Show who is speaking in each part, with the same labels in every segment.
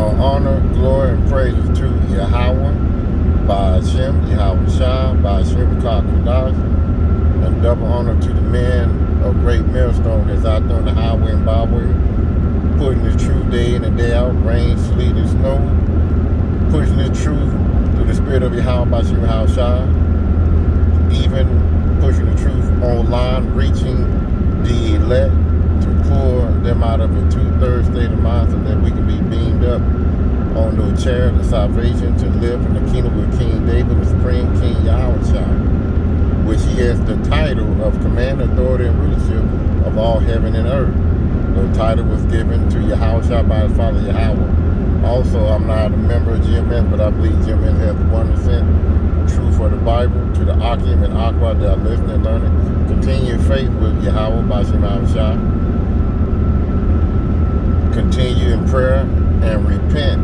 Speaker 1: All honor, glory, and praises to Yahweh, by Hashem, Yahweh Shah, by Hashem Kadash, and double honor to the men of Great Millstone that's out there on the highway and byway, putting the truth day in and day out, rain, sleet, and snow, pushing the truth through the spirit of Yahweh by Hashem Yahweh Shah, even pushing the truth online, reaching the elect to pull them out of a 2/3 state of mind so that we can be beamed up on the chariot of salvation to live in the kingdom with King David, the supreme King Yahweh Shah, which he has the title of command, authority, and rulership of all heaven and earth. The title was given to Yahweh Shah by his father Yahweh. Also, I'm not a member of GMS, but I believe GMS has the 1% truth for the Bible to the Akim and Aqua that are listening and learning. Continue faith with Yahweh by Shema Shah. Continue in prayer and repent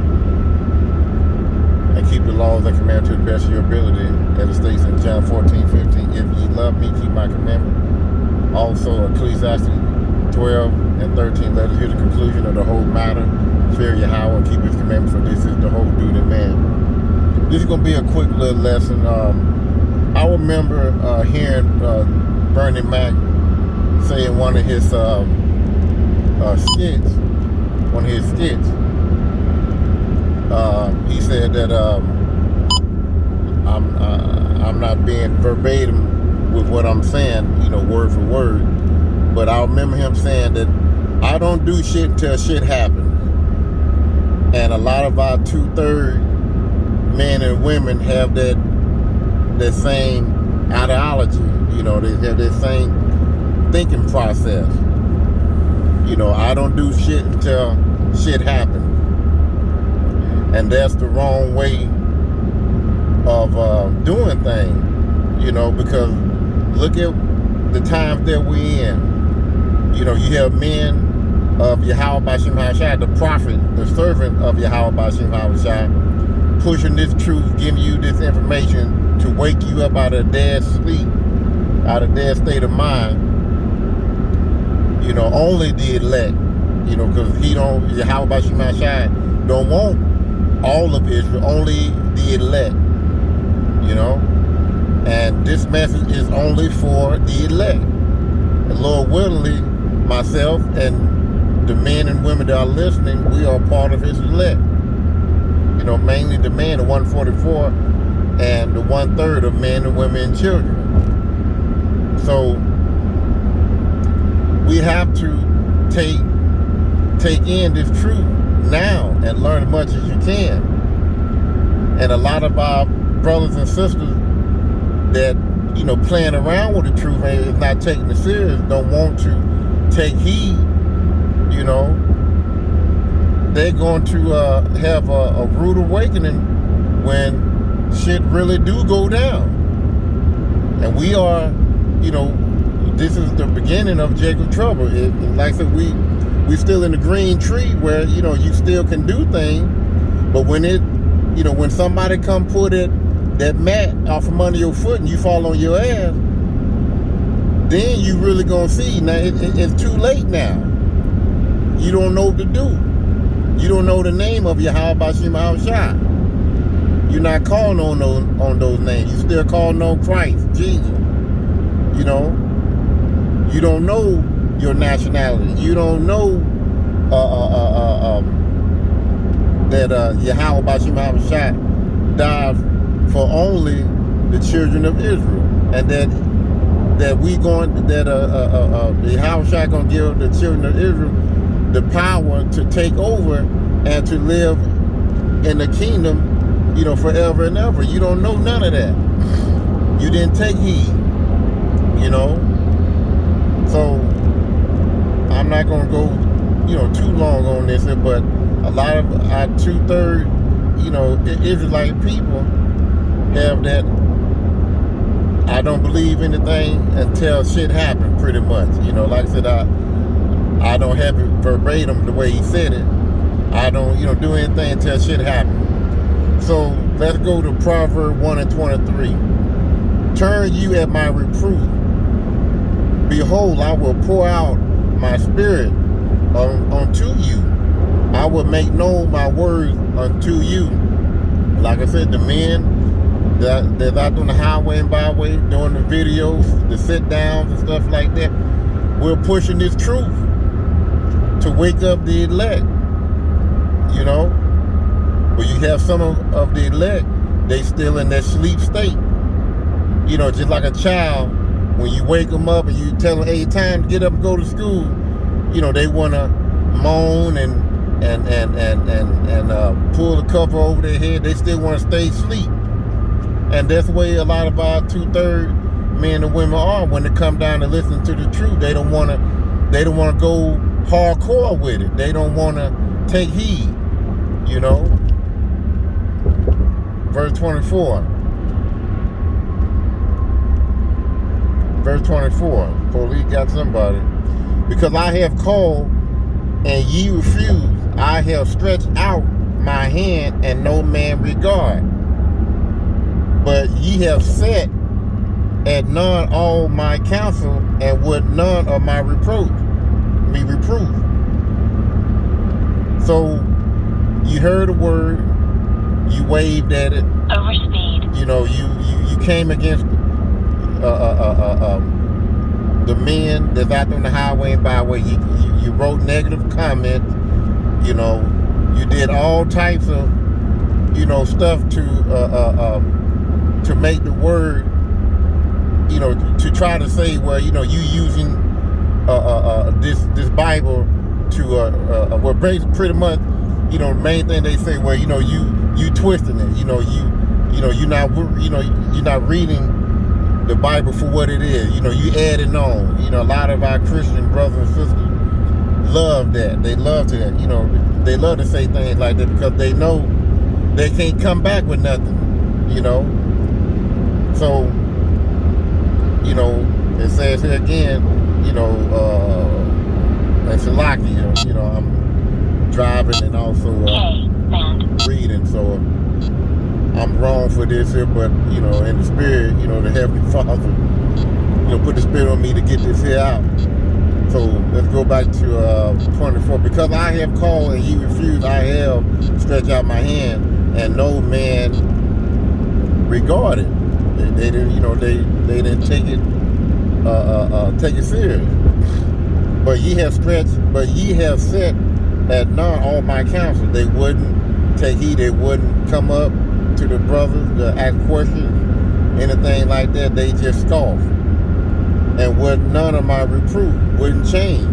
Speaker 1: and keep the laws and commandments to the best of your ability, as it states in John 14:15. If ye love me, keep my commandment. Also, Ecclesiastes 12 and 13, let us hear the conclusion of the whole matter. Fear Yahweh and keep his commandments, for this is the whole duty of man. This is going to be a quick little lesson. I remember hearing Bernie Mac say in one of his skits, he said that I'm not being verbatim with what I'm saying, word for word, but I remember him saying that I don't do shit until shit happens. And a lot of our 2/3 men and women have that same ideology. They have that same thinking process. I don't do shit until shit happens. And that's the wrong way of doing things, because look at the times that we're in. You have men of Yahweh Bashim Hashai, the prophet, the servant of Yahweh Bashim Hashai, pushing this truth, giving you this information to wake you up out of dead sleep, out of dead state of mind. Only the elect, because Yahweh Bashim Hashai don't want all of Israel, only the elect, and this message is only for the elect. And Lord willingly, myself and the men and women that are listening, we are part of his elect. Mainly the men, the 144, and the 1/3 of men and women and children. So we have to take in this truth now and learn as much as you can. And a lot of our brothers and sisters that playing around with the truth and is not taking it serious, don't want to take heed. They're going to have a rude awakening when shit really do go down. And we are, this is the beginning of Jacob's trouble. Like I said, we still in the green tree where, you still can do things, but when when somebody come put that mat off from under your foot and you fall on your ass, then you really gonna see. Now it's too late now. You don't know what to do. You don't know the name of Yahweh Bashim Shah. You're not calling on those names. You still calling on Christ, Jesus. You don't know your nationality. You don't know that Yahweh Bashim Shah died for only the children of Israel, and that Yahweh Shah gonna give the children of Israel the power to take over and to live in the kingdom, forever and ever. You don't know none of that. You didn't take heed, So I'm not gonna go, too long on this, but a lot of our 2/3, Israelite people have that I don't believe anything until shit happened, pretty much. Like I said, I don't have it verbatim the way he said it. I don't, do anything until shit happens. So let's go to Proverbs 1 and 23. Turn you at my reproof. Behold, I will pour out my spirit unto you. I will make known my words unto you. Like I said, the men that's out on the highway and byway doing the videos, the sit downs and stuff like that, we're pushing this truth to wake up the elect. You know, but you have some of the elect, they still in that sleep state. You know, just like a child, when you wake them up and you tell them, hey, time to get up and go to school, you know, they want to moan and pull the cover over their head. They still want to stay asleep. And that's the way a lot of our 2/3 men and women are when they come down and listen to the truth. They don't want to go hardcore with it. They don't want to take heed, you know. Verse 24. Verse 24. Police got somebody. Because I have called and ye refuse. I have stretched out my hand and no man regard. But ye have set at none all my counsel and would none of my reproach be reproved. So you heard a word, you waved at it. Overspeed. You know, you came against the men that's out on the highway and byway. You wrote negative comments. You know, you did all types of, you know, stuff to make the word, you know, to try to say, well, you know, you using this Bible to well, pretty much, you know, the main thing they say, well, you know, you twisting it, you know, you're not reading the Bible for what it is, you know, you adding on. You know, a lot of our Christian brothers and sisters love that. They love that, you know, they love to say things like that because they know they can't come back with nothing, you know. So, you know, it says here again, you know, it's Salakia, you know, I'm driving and also reading, so I'm wrong for this here, but, you know, in the spirit, you know, the Heavenly Father, you know, put the spirit on me to get this here out. So let's go back to 24. Because I have called and ye refused, I have stretched out my hand and no man regarded. They didn't, you know, they didn't take it serious. But ye have set at none all my counsel. They wouldn't take heed. They wouldn't come up to the brothers to ask questions, anything like that. They just scoff. And would none of my reproof wouldn't change.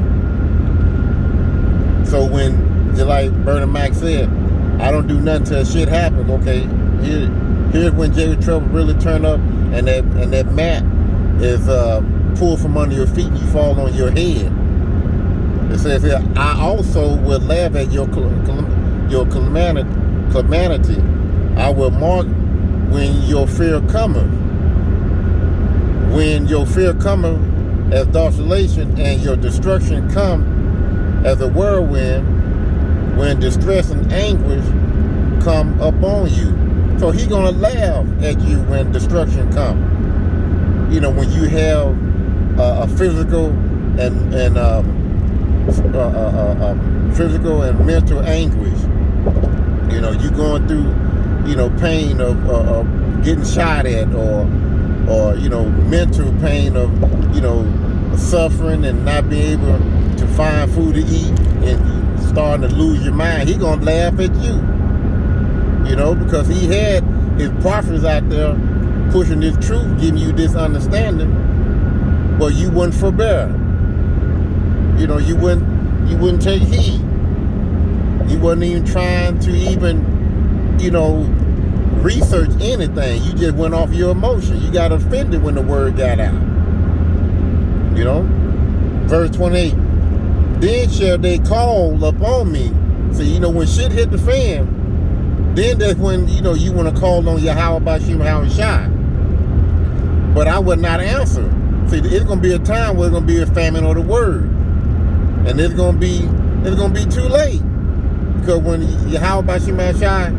Speaker 1: So when, just like Bernie Mac said, I don't do nothing till shit happens. Okay, here's when Jerry Trouble really turn up, and that mat is pulled from under your feet and you fall on your head. It says here, I also will laugh at your calamity. I will mark when your fear cometh. When your fear cometh as desolation and your destruction come as a whirlwind, when distress and anguish come upon you. So he's gonna laugh at you when destruction comes. You know, when you have a physical and physical and mental anguish. You know, you going through, you know, pain of getting shot at, or you know, mental pain of, you know, suffering and not being able to find food to eat and starting to lose your mind. He gonna laugh at you. You know, because he had his prophets out there pushing this truth, giving you this understanding, but you wouldn't forbear. You know, you wouldn't take heed. You wasn't even trying to even, you know, research anything. You just went off your emotion. You got offended when the word got out. You know? Verse 28. Then shall they call upon me. So, you know, when shit hit the fan, then that's when, you know, you want to call on Yahweh Bashim Hawashai. But I would not answer. See, it's going to be a time where it's going to be a famine of the word. And it's going to be too late. Because when Yahweh Bashim Hawashai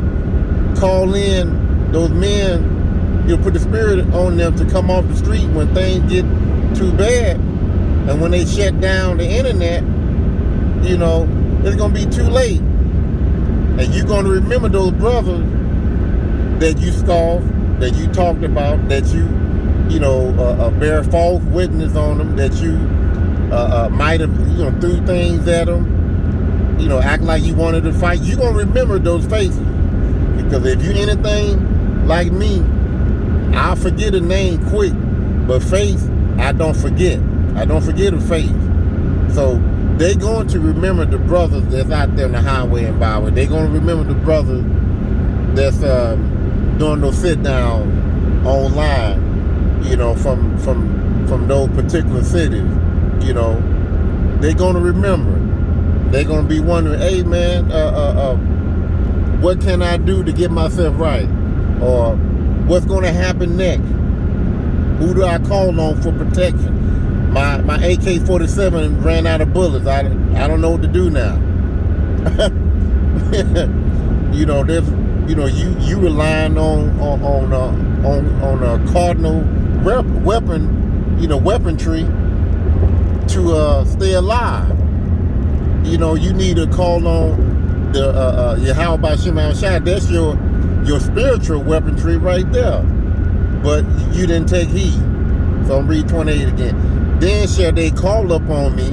Speaker 1: call in those men, you'll put the spirit on them to come off the street when things get too bad. And when they shut down the internet, you know, it's going to be too late. And you're going to remember those brothers that you scoffed, that you talked about, that you bear false witness on them, that you might have, threw things at them, act like you wanted to fight. You're going to remember those faces. Because if you anything like me, I'll forget a name quick, but face, I don't forget. I don't forget a face. So they're going to remember the brothers that's out there in the highway and byway. They're going to remember the brothers that's doing those sit down online, from those particular cities. They're going to remember. They're going to be wondering, hey man, what can I do to get myself right? Or what's going to happen next? Who do I call on for protection? My AK-47 ran out of bullets. I don't know what to do now. There's you relying on a cardinal weaponry to stay alive. You need to call on the Yahweh Shema Shai. That's your spiritual weaponry right there. But you didn't take heed. So I'm read 28 again. Then shall they call upon me,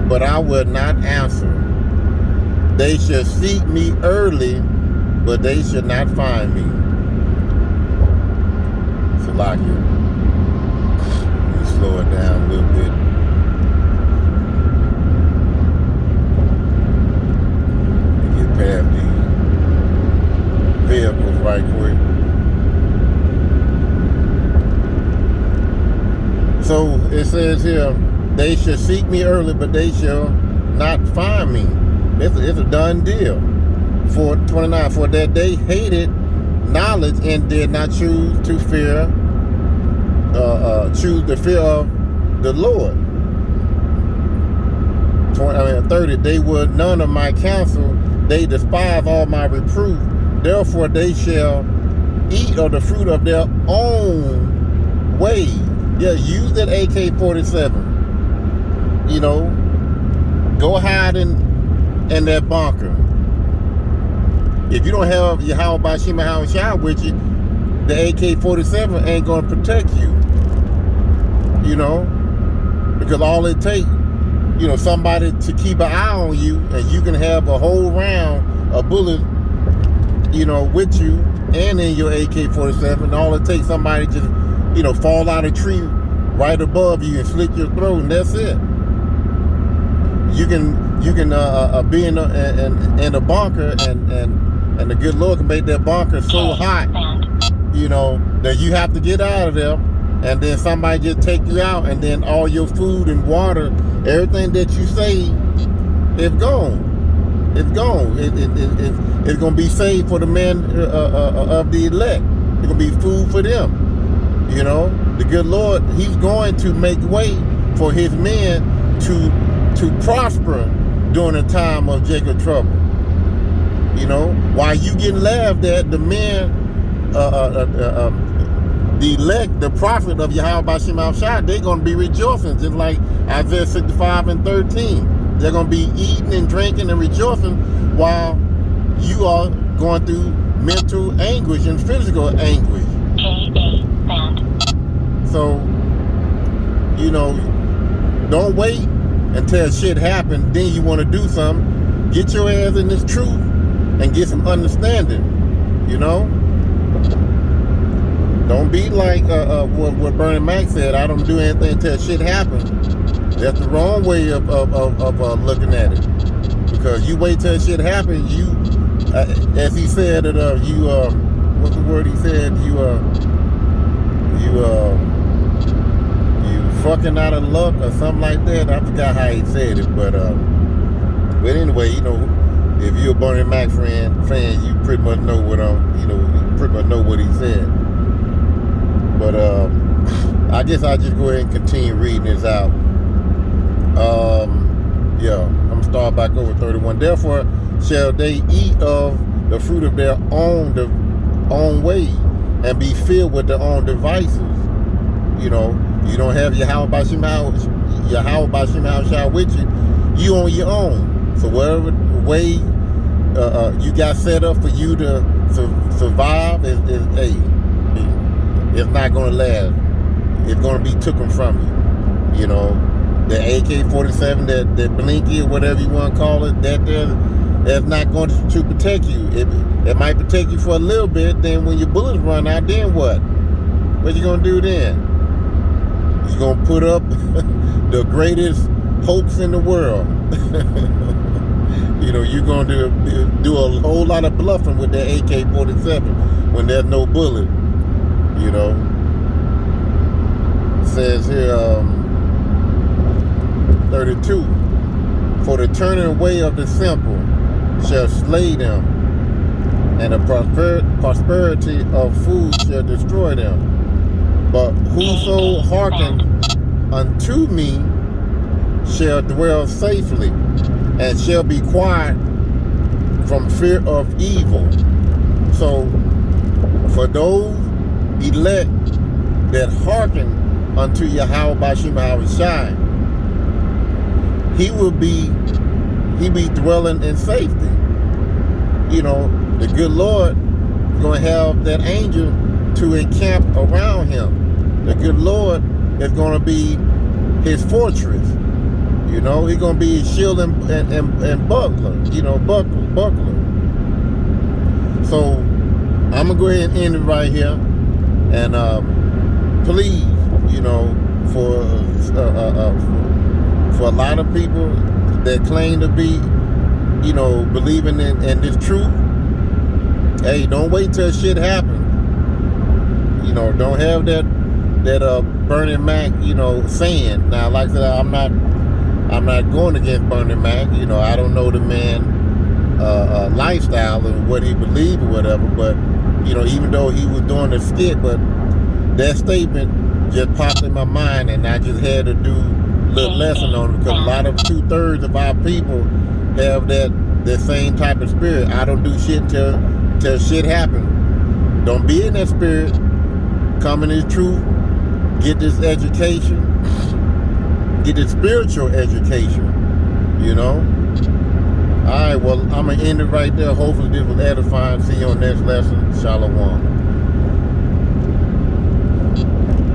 Speaker 1: but I will not answer. They shall seek me early, but they shall not find me. Salakia. Let me slow it down a little bit. Get past these vehicles right quick. So it says here, they shall seek me early, but they shall not find me. It's a done deal. For 29, for that they hated knowledge and did not choose to choose the fear of the Lord. 30, they would none of my counsel, they despise all my reproof. Therefore they shall eat of the fruit of their own ways. Yeah, use that AK-47. Go hide in that bunker. If you don't have Yahweh Shema Shai with you, the AK-47 ain't gonna protect you. Because all it takes, somebody to keep an eye on you, and you can have a whole round of bullets, with you and in your AK-47. All it takes, somebody just fall out of a tree right above you and slit your throat, and that's it. You can be in a bunker, and the good Lord can make that bunker so hot, that you have to get out of there, and then somebody just take you out, and then all your food and water, everything that you saved, is gone. It's gone. It's going to be saved for the men of the elect. It's going to be food for them. The good Lord, he's going to make way for his men to prosper during the time of Jacob's trouble. While you getting laughed at, the men, the elect, the prophet of Yahweh Shema Shai, they're going to be rejoicing, just like Isaiah 65 and 13. They're going to be eating and drinking and rejoicing while you are going through mental anguish and physical anguish. So, don't wait until shit happens, then you want to do something. Get your ass in this truth and get some understanding, Don't be like what Bernie Mac said, I don't do anything until shit happens. That's the wrong way of looking at it. Because you wait till shit happens, you, as he said, what's the word he said? You fucking out of luck or something like that. I forgot how he said it, but anyway, if you're a Bernie Mac fan, you pretty much know what you pretty much know what he said. But I guess I'll just go ahead and continue reading this out. Yeah, I'm gonna start back over 31. Therefore shall they eat of the fruit of their own way, and be filled with their own devices. You don't have Yahweh Shema Shai with you. You on your own. So whatever way you got set up for you to survive, hey, it's not going to last. It's going to be taken from you. You know, the AK-47, that blinky or whatever you want to call it, that's not going to protect you. It might protect you for a little bit. Then when your bullets run out, then what? What you going to do then? You're going to put up the greatest hoax in the world. You know, you're going to do a whole lot of bluffing with that AK-47 when there's no bullet. You know, it says here, 32, for the turning away of the simple shall slay them, and the prosperity of fools shall destroy them. But whoso hearken unto me shall dwell safely, and shall be quiet from fear of evil. So, for those elect that hearken unto Yahweh Bashim Yahushai, he be dwelling in safety. You know, the good Lord is going to have that angel to encamp around him. The good Lord is going to be his fortress. You know, he's going to be his shield and buckler. You know, buckler. So I'm gonna go ahead and end it right here. And please, you know, for a lot of people that claim to be, you know, believing in this truth, hey, don't wait till shit happens. You know, don't have that Bernie Mac, you know, saying. Now, like I said, I'm not going against Bernie Mac. You know, I don't know the man lifestyle and what he believed or whatever, but you know, even though he was doing a skit, but that statement just popped in my mind, and I just had to do a little lesson on it, because a lot of 2/3 of our people have that same type of spirit. I don't do shit till shit happens. Don't be in that spirit. Come in this truth. Get this education. Get this spiritual education. You know. All right. Well, I'm gonna end it right there. Hopefully, this was edifying. See you on the next lesson. Shalom.